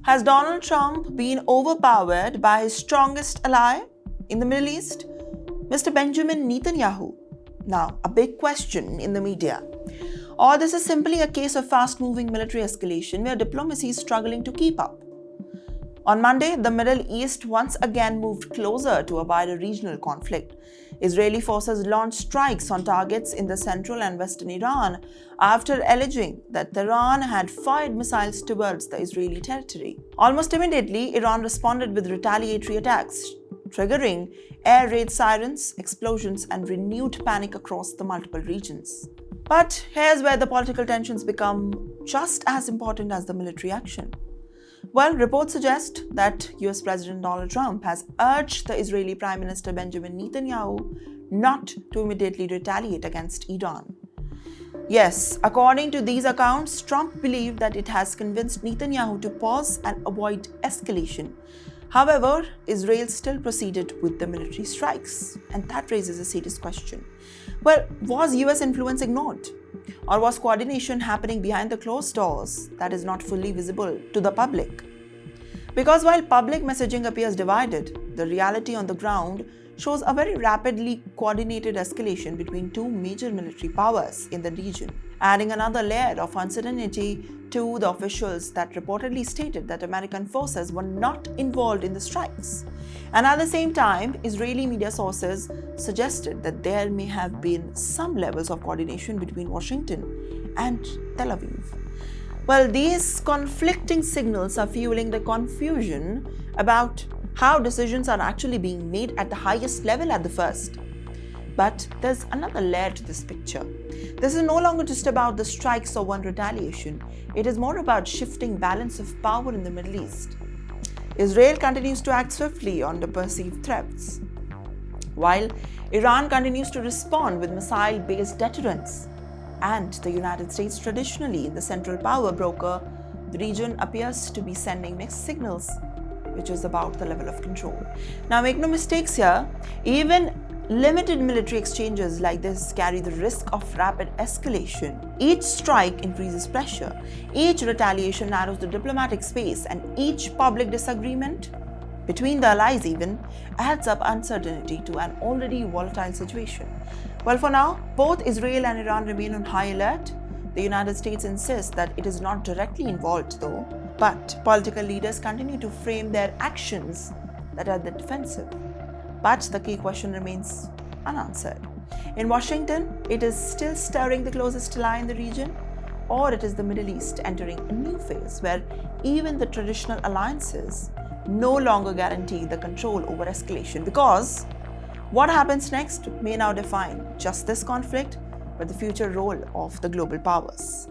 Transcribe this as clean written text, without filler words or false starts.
Has Donald Trump been overpowered by his strongest ally in the Middle East, Mr. Benjamin Netanyahu? Now, a big question in the media. Or this is simply a case of fast-moving military escalation where diplomacy is struggling to keep up. On Monday, the Middle East once again moved closer to a wider regional conflict. Israeli forces launched strikes on targets in the central and western Iran after alleging that Tehran had fired missiles towards the Israeli territory. Almost immediately, Iran responded with retaliatory attacks, triggering air raid sirens, explosions, and renewed panic across the multiple regions. But here's where the political tensions become just as important as the military action. Well, reports suggest that US President Donald Trump has urged the Israeli Prime Minister Benjamin Netanyahu not to immediately retaliate against Iran. Yes, according to these accounts, Trump believed that it has convinced Netanyahu to pause and avoid escalation. However, Israel still proceeded with the military strikes, and that raises a serious question. Well, was US influence ignored? Or was coordination happening behind the closed doors that is not fully visible to the public? Because while public messaging appears divided, the reality on the ground shows a very rapidly coordinated escalation between two major military powers in the region, adding another layer of uncertainty to the officials that reportedly stated that American forces were not involved in the strikes. And at the same time, Israeli media sources suggested that there may have been some levels of coordination between Washington and Tel Aviv. Well, these conflicting signals are fueling the confusion about how decisions are actually being made at the highest level at the first. But there's another layer to this picture. This is no longer just about the strikes or one retaliation. It is more about shifting balance of power in the Middle East. Israel continues to act swiftly on the perceived threats, while Iran continues to respond with missile-based deterrence. And the United States, traditionally the central power broker, the region appears to be sending mixed signals, which is about the level of control. Now, make no mistakes here, even limited military exchanges like this carry the risk of rapid escalation. Each strike increases pressure, each retaliation narrows the diplomatic space, and each public disagreement between the allies even adds up uncertainty to an already volatile situation. Well, for now, both Israel and Iran remain on high alert. The United States insists that it is not directly involved though, but political leaders continue to frame their actions that are the defensive. But the key question remains unanswered. In Washington, it is still stirring the closest ally in the region, or it is the Middle East entering a new phase where even the traditional alliances no longer guarantee the control over escalation, because what happens next may now define just this conflict, but the future role of the global powers.